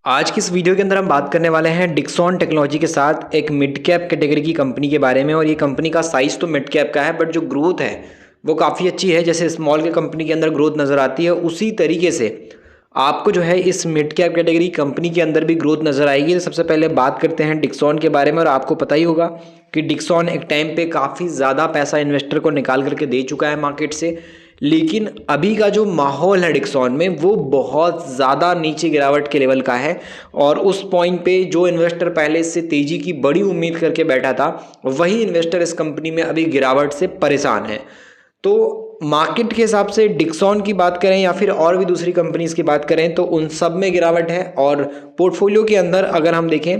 आज की इस वीडियो के अंदर हम बात करने वाले हैं डिक्सॉन टेक्नोलॉजी के साथ एक मिड कैप कैटेगरी की कंपनी के बारे में। और ये कंपनी का साइज़ तो मिड कैप का है, बट जो ग्रोथ है वो काफ़ी अच्छी है। जैसे स्मॉल के कंपनी के अंदर ग्रोथ नज़र आती है, उसी तरीके से आपको जो है इस मिड कैप कैटेगरी कंपनी के अंदर भी ग्रोथ नज़र आएगी। तो सबसे पहले बात करते हैं डिक्सॉन के बारे में। और आपको पता ही होगा कि डिक्सॉन एक टाइम पे काफ़ी ज़्यादा पैसा इन्वेस्टर को निकाल करके दे चुका है मार्केट से, लेकिन अभी का जो माहौल है डिक्सॉन में वो बहुत ज़्यादा नीचे गिरावट के लेवल का है। और उस पॉइंट पे जो इन्वेस्टर पहले से तेज़ी की बड़ी उम्मीद करके बैठा था, वही इन्वेस्टर इस कंपनी में अभी गिरावट से परेशान है। तो मार्केट के हिसाब से डिक्सॉन की बात करें या फिर और भी दूसरी कंपनीज की बात करें तो उन सब में गिरावट है। और पोर्टफोलियो के अंदर अगर हम देखें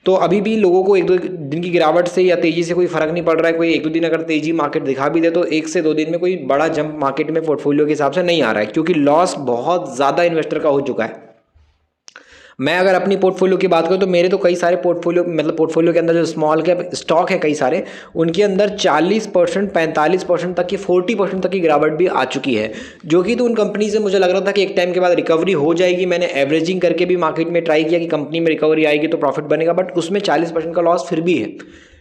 तो अभी भी लोगों को एक दो दिन की गिरावट से या तेज़ी से कोई फ़र्क नहीं पड़ रहा है। कोई एक दो दिन अगर तेज़ी मार्केट दिखा भी दे तो 1 से 2 दिन में कोई बड़ा जंप मार्केट में पोर्टफोलियो के हिसाब से नहीं आ रहा है, क्योंकि लॉस बहुत ज़्यादा इन्वेस्टर का हो चुका है। मैं अगर अपनी पोर्टफोलियो की बात करूं तो मेरे तो कई सारे पोर्टफोलियो पोर्टफोलियो के अंदर जो स्मॉल कैप स्टॉक है कई सारे, उनके अंदर 40%, 45% तक की, 40% तक की गिरावट भी आ चुकी है। जो कि तो उन कंपनी से मुझे लग रहा था कि एक टाइम के बाद रिकवरी हो जाएगी। मैंने एवरेजिंग करके भी मार्केट में ट्राई किया कि कंपनी में रिकवरी आएगी तो प्रॉफिट बनेगा, बट उसमें 40% का लॉस फिर भी है।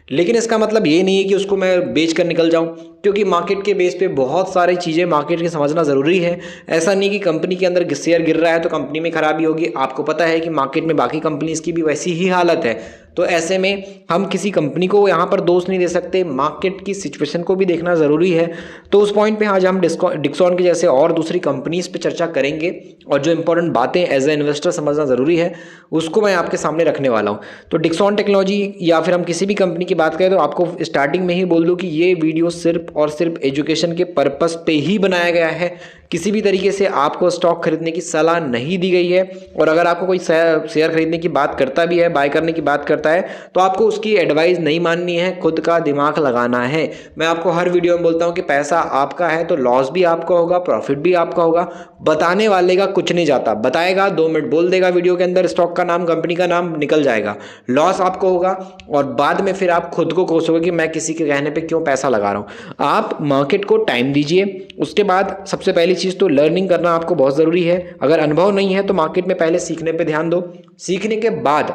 लेकिन इसका मतलब ये नहीं है कि उसको मैं बेच कर निकल जाऊं, क्योंकि मार्केट के बेस पे बहुत सारी चीज़ें मार्केट के समझना ज़रूरी है। ऐसा नहीं कि कंपनी के अंदर शेयर गिर रहा है तो कंपनी में खराबी होगी। आपको पता है कि मार्केट में बाकी कंपनीज की भी वैसी ही हालत है। तो ऐसे में हम किसी कंपनी को यहाँ पर दोष नहीं दे सकते, मार्केट की सिचुएशन को भी देखना ज़रूरी है। तो उस पॉइंट पे आज हम डिक्सॉन के जैसे और दूसरी कंपनीज पे चर्चा करेंगे, और जो इंपॉर्टेंट बातें एज ए इन्वेस्टर समझना ज़रूरी है उसको मैं आपके सामने रखने वाला हूँ। तो डिक्सॉन टेक्नोलॉजी या फिर हम किसी भी कंपनी की बात करें तो आपको स्टार्टिंग में ही बोल दूँ कि ये वीडियो सिर्फ और सिर्फ एजुकेशन के पर्पस पे ही बनाया गया है। किसी भी तरीके से आपको स्टॉक खरीदने की सलाह नहीं दी गई है। और अगर आपको कोई शेयर खरीदने की बात करता भी है, बाय करने की बात करता है, तो आपको उसकी एडवाइस नहीं माननी है, खुद का दिमाग लगाना है। मैं आपको हर वीडियो में बोलता हूँ कि पैसा आपका है तो लॉस भी आपका होगा, प्रॉफिट भी आपका होगा। बताने वाले का कुछ नहीं जाता, बताएगा 2 मिनट बोल देगा वीडियो के अंदर, स्टॉक का नाम, कंपनी का नाम निकल जाएगा, लॉस आपको होगा। और बाद में फिर आप खुद को कोसोगे कि मैं किसी के कहने पे क्यों पैसा लगा रहा हूँ। आप मार्केट को टाइम दीजिए। उसके बाद सबसे पहली चीज़ तो लर्निंग करना आपको बहुत ज़रूरी है। अगर अनुभव नहीं है तो मार्केट में पहले सीखने पे ध्यान दो। सीखने के बाद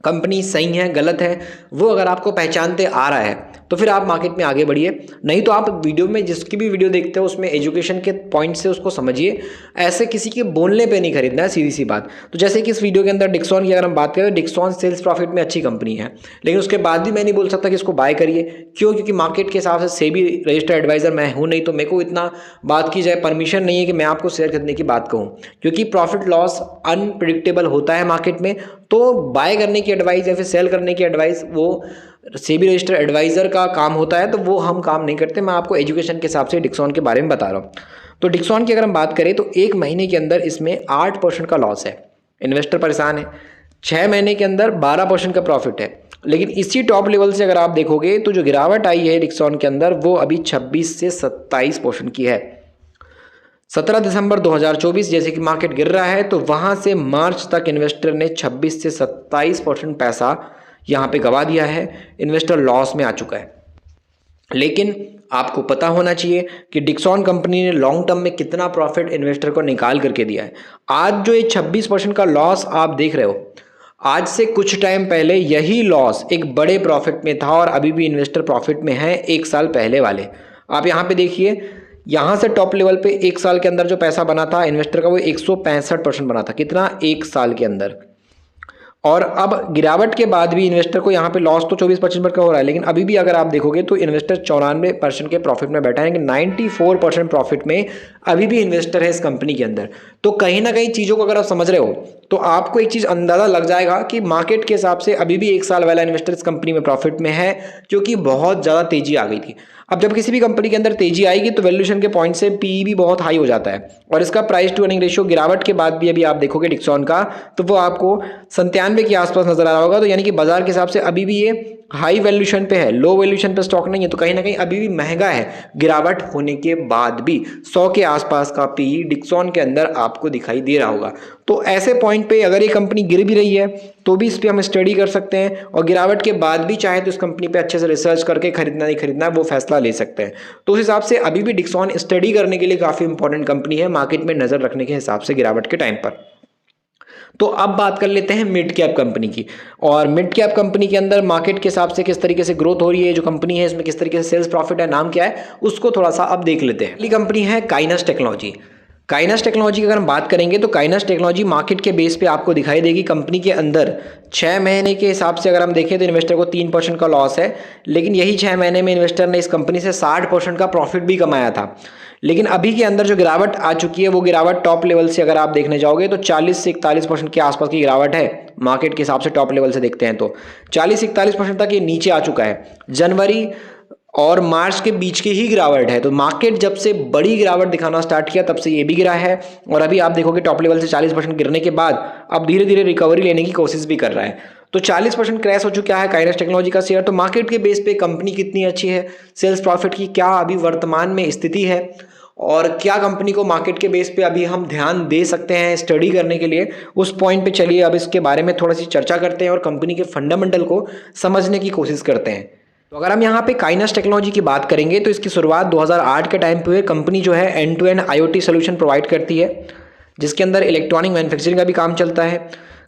कंपनी सही है गलत है वो अगर आपको पहचानते आ रहा है तो फिर आप मार्केट में आगे बढ़िए। नहीं तो आप वीडियो में जिसकी भी वीडियो देखते हो उसमें एजुकेशन के पॉइंट से उसको समझिए, ऐसे किसी के बोलने पे नहीं खरीदना है, सीधी सी बात। तो जैसे कि इस वीडियो के अंदर डिक्सॉन की अगर हम बात करें तो डिक्सॉन सेल्स प्रॉफिट में अच्छी कंपनी है, लेकिन उसके बाद भी मैं नहीं बोल सकता कि इसको बाय करिए। क्यों? क्योंकि मार्केट के हिसाब से सेबी रजिस्टर्ड एडवाइजर मैं हूँ नहीं, तो मेरे को इतना बात की जाए परमिशन नहीं है कि मैं आपको शेयर खरीदने की बात कहूँ, क्योंकि प्रॉफिट लॉस अनप्रिडिक्टेबल होता है मार्केट में। तो बाय करने की एडवाइस या फिर सेल करने की एडवाइस वो सेबी रजिस्टर्ड एडवाइजर का काम होता है, तो वो हम काम नहीं करते। मैं आपको एजुकेशन के हिसाब से डिक्सॉन के बारे में बता रहा हूँ। तो डिक्सॉन की अगर हम बात करें तो 1 महीने के अंदर इसमें 8% का लॉस है, इन्वेस्टर परेशान है। 6 महीने के अंदर 12% का प्रॉफिट है। लेकिन इसी टॉप लेवल से अगर आप देखोगे तो जो गिरावट आई है डिक्सॉन के अंदर वो अभी 26 से 27% की है। 17 दिसंबर 2024 जैसे कि मार्केट गिर रहा है तो वहां से मार्च तक इन्वेस्टर ने 26 से 27% पैसा यहां पे गवा दिया है। इन्वेस्टर लॉस में आ चुका है। लेकिन आपको पता होना चाहिए कि डिक्सॉन कंपनी ने लॉन्ग टर्म में कितना प्रॉफिट इन्वेस्टर को निकाल करके दिया है। आज जो ये 26% का लॉस आप देख रहे हो, आज से कुछ टाइम पहले यही लॉस एक बड़े प्रॉफिट में था और अभी भी इन्वेस्टर प्रॉफिट में है 1 साल पहले वाले। आप यहाँ पे देखिए, यहाँ से टॉप लेवल पे 1 साल के अंदर जो पैसा बना था इन्वेस्टर का वो 165% बना था। कितना? 1 साल के अंदर। और अब गिरावट के बाद भी इन्वेस्टर को यहाँ पे लॉस तो 24% का हो रहा है, लेकिन अभी भी अगर आप देखोगे तो इन्वेस्टर 94% के प्रॉफिट में बैठा है, कि 94% प्रॉफिट में अभी भी इन्वेस्टर है इस कंपनी के अंदर। तो कहीं ना कहीं चीज़ों को अगर आप समझ रहे हो तो आपको एक चीज़ अंदाज़ा लग जाएगा कि मार्केट के हिसाब से अभी भी 1 साल वाला इन्वेस्टर इस कंपनी में प्रॉफिट में है, क्योंकि बहुत ज़्यादा तेज़ी आ गई थी। अब जब किसी भी कंपनी के अंदर तेजी आएगी तो वैल्यूएशन के पॉइंट से पीई भी बहुत हाई हो जाता है, और इसका प्राइस टू अर्निंग रेशियो गिरावट के बाद भी अभी आप देखोगे डिक्सॉन का तो वो आपको 97 के आसपास नजर आ रहा होगा। तो यानी कि बाजार के हिसाब से अभी भी ये हाई वैल्यूएशन पे है, लो वैल्यूएशन पे स्टॉक नहीं है। तो कहीं ना कहीं अभी भी महंगा है गिरावट होने के बाद भी। 100 के आसपास का पीई डिक्सॉन के अंदर आपको दिखाई दे रहा होगा। तो ऐसे पॉइंट पे अगर ये कंपनी गिर भी रही है तो भी इस पर हम स्टडी कर सकते हैं, और गिरावट के बाद भी चाहे तो इस कंपनी पे अच्छे से रिसर्च करके खरीदना नहीं खरीदना वो फैसला ले सकते हैं। तो उस हिसाब से अभी भी डिक्सॉन स्टडी करने के लिए काफ़ी इंपॉर्टेंट कंपनी है मार्केट में नज़र रखने के हिसाब से गिरावट के टाइम पर। तो अब बात कर लेते हैं मिड कैप कंपनी की। और मिड कैप कंपनी के अंदर मार्केट के हिसाब से किस तरीके से ग्रोथ हो रही है, जो कंपनी है इसमें किस तरीके से सेल्स प्रॉफिट है, नाम क्या है, उसको थोड़ा सा अब देख लेते हैं। पहली कंपनी है काइनस टेक्नोलॉजी। काइनस टेक्नोलॉजी की अगर हम बात करेंगे तो काइनस टेक्नोलॉजी मार्केट के बेस पे आपको दिखाई देगी। कंपनी के अंदर 6 महीने के हिसाब से अगर हम देखें तो इन्वेस्टर को 3% का लॉस है, लेकिन यही 6 महीने में इन्वेस्टर ने इस कंपनी से 60% का प्रॉफिट भी कमाया था। लेकिन अभी के अंदर जो गिरावट आ चुकी है वो गिरावट टॉप लेवल से अगर आप देखने जाओगे तो 40 से 41% के आसपास की गिरावट है। मार्केट के हिसाब से टॉप लेवल से देखते हैं तो 40 से 41% तक ये नीचे आ चुका है। जनवरी और मार्च के बीच की ही गिरावट है। तो मार्केट जब से बड़ी गिरावट दिखाना स्टार्ट किया तब से ये भी गिरा है, और अभी आप देखोगे टॉप लेवल से 40% गिरने के बाद अब धीरे धीरे रिकवरी लेने की कोशिश भी कर रहा है। तो 40% क्रैश हो चुका है काइनस टेक्नोलॉजी का शेयर। तो मार्केट के बेस पे कंपनी कितनी अच्छी है, सेल्स प्रॉफिट की क्या अभी वर्तमान में स्थिति है, और क्या कंपनी को मार्केट के बेस पे अभी हम ध्यान दे सकते हैं स्टडी करने के लिए, उस पॉइंट पे चलिए अब इसके बारे में थोड़ा सी चर्चा करते हैं और कंपनी के फंडामेंटल को समझने की कोशिश करते हैं। तो अगर हम यहाँ पे काइनस टेक्नोलॉजी की बात करेंगे तो इसकी शुरुआत 2008 के टाइम पे हुई। कंपनी जो है end to end IoT solution provide करती है, जिसके अंदर इलेक्ट्रॉनिक मैन्युफैक्चरिंग का भी काम चलता है।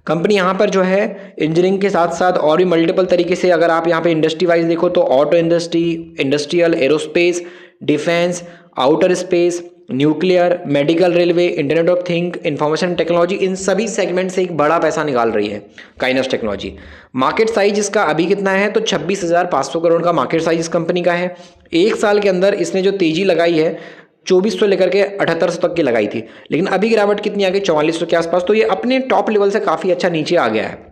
कंपनी यहाँ पर जो है इंजीनियरिंग के साथ साथ और भी मल्टीपल तरीके से अगर आप यहाँ पे इंडस्ट्री वाइज देखो तो auto industry, industrial, aerospace, defence, outer space, nuclear, medical, railway, internet of thing, information technology, इन सभी सेगमेंट से एक बड़ा पैसा निकाल रही है काइनस टेक्नोलॉजी। मार्केट साइज इसका अभी कितना है तो 26,500 करोड़ का मार्केट साइज इस कंपनी का है। एक साल के अंदर इसने जो तेजी लगाई है 2400 लेकर के 7800 तक की लगाई थी, लेकिन अभी गिरावट कितनी आ गई 4400 के आसपास। तो ये अपने टॉप लेवल से काफ़ी अच्छा नीचे आ गया है,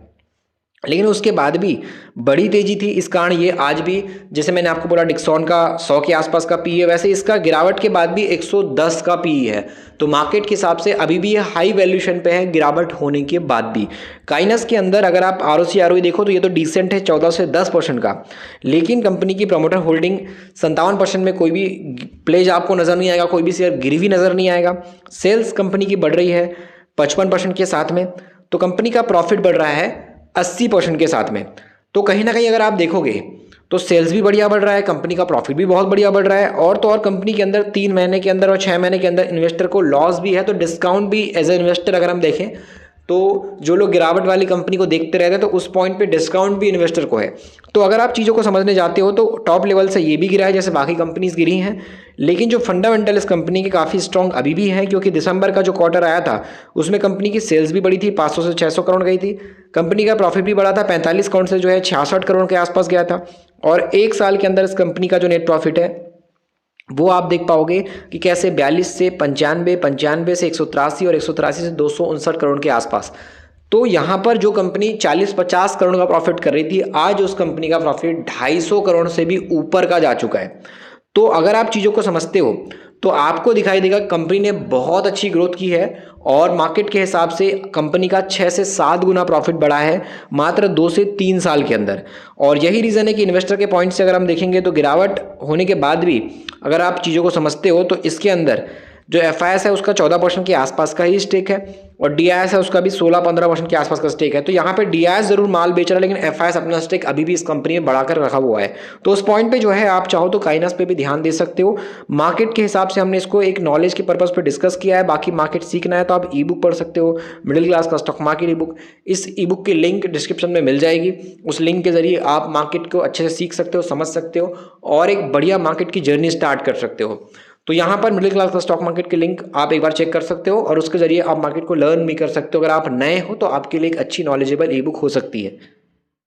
लेकिन उसके बाद भी बड़ी तेजी थी। इस कारण ये आज भी, जैसे मैंने आपको बोला डिक्सॉन का 100 के आसपास का पी है, वैसे इसका गिरावट के बाद भी 110 का पी है। तो मार्केट के हिसाब से अभी भी ये हाई वैल्यूएशन पे है गिरावट होने के बाद भी। काइनस के अंदर अगर आप ROC ROE देखो तो ये तो डिसेंट है 14 से 10% का, लेकिन कंपनी की प्रमोटर होल्डिंग 57% में कोई भी प्लेज आपको नजर नहीं आएगा, कोई भी शेयर गिरवी नजर नहीं आएगा। सेल्स कंपनी की बढ़ रही है 55% के साथ में, तो कंपनी का प्रॉफिट बढ़ रहा है 80% के साथ में। तो कहीं ना कहीं अगर आप देखोगे तो सेल्स भी बढ़िया बढ़ रहा है, कंपनी का प्रॉफिट भी बहुत बढ़िया बढ़ रहा है, और तो और कंपनी के अंदर 3 महीने के अंदर और 6 महीने के अंदर इन्वेस्टर को लॉस भी है। तो डिस्काउंट भी एज ए इन्वेस्टर अगर हम देखें तो जो लोग गिरावट वाली कंपनी को देखते रहते हैं तो उस पॉइंट पे डिस्काउंट भी इन्वेस्टर को है। तो अगर आप चीज़ों को समझने जाते हो तो टॉप लेवल से ये भी गिरा है जैसे बाकी कंपनीज गिरी हैं, लेकिन जो फंडामेंटल इस कंपनी के काफ़ी स्ट्रॉन्ग अभी भी है, क्योंकि दिसंबर का जो क्वार्टर आया था उसमें कंपनी की सेल्स भी बढ़ी थी, 500 से 600 करोड़ गई थी। कंपनी का प्रॉफिट भी बढ़ा था, 45 करोड़ से जो है 66 करोड़ के आसपास गया था। और एक साल के अंदर इस कंपनी का जो नेट प्रॉफिट है वो आप देख पाओगे कि कैसे 42 से 95, 95 से 183 और 183 से 259 करोड़ के आसपास। तो यहाँ पर जो कंपनी 40-50 करोड़ का प्रॉफिट कर रही थी, आज उस कंपनी का प्रॉफिट 250 करोड़ से भी ऊपर का जा चुका है। तो अगर आप चीज़ों को समझते हो तो आपको दिखाई देगा कंपनी ने बहुत अच्छी ग्रोथ की है, और मार्केट के हिसाब से कंपनी का 6 से 7 गुना प्रॉफिट बढ़ा है मात्र 2 से 3 साल के अंदर। और यही रीज़न है कि इन्वेस्टर के पॉइंट से अगर हम देखेंगे तो गिरावट होने के बाद भी अगर आप चीज़ों को समझते हो तो इसके अंदर जो FIS है उसका 14% के आसपास का ही स्टेक है, और DIS है उसका भी 16-15% के आसपास का स्टेक है। तो यहाँ पे DIS जरूर माल बेच रहा है, लेकिन FIS अपना स्टेक अभी भी इस कंपनी में बढ़ाकर रखा हुआ है। तो उस पॉइंट पे जो है आप चाहो तो काइनस पे भी ध्यान दे सकते हो। मार्केट के हिसाब से हमने इसको एक नॉलेज के पर्पज़ पे डिस्कस किया है, बाकी मार्केट सीखना है तो आप ई-बुक पढ़ सकते हो, मिडिल क्लास का स्टॉक मार्केट ई-बुक। इस ई-बुक की लिंक डिस्क्रिप्शन में मिल जाएगी, उस लिंक के जरिए आप मार्केट को अच्छे से सीख सकते हो, समझ सकते हो, और एक बढ़िया मार्केट की जर्नी स्टार्ट कर सकते हो। तो यहाँ पर मिडिल क्लास का स्टॉक मार्केट की लिंक आप एक बार चेक कर सकते हो, और उसके जरिए आप मार्केट को लर्न भी कर सकते हो। अगर आप नए हो तो आपके लिए एक अच्छी नॉलेजेबल ई-बुक हो सकती है।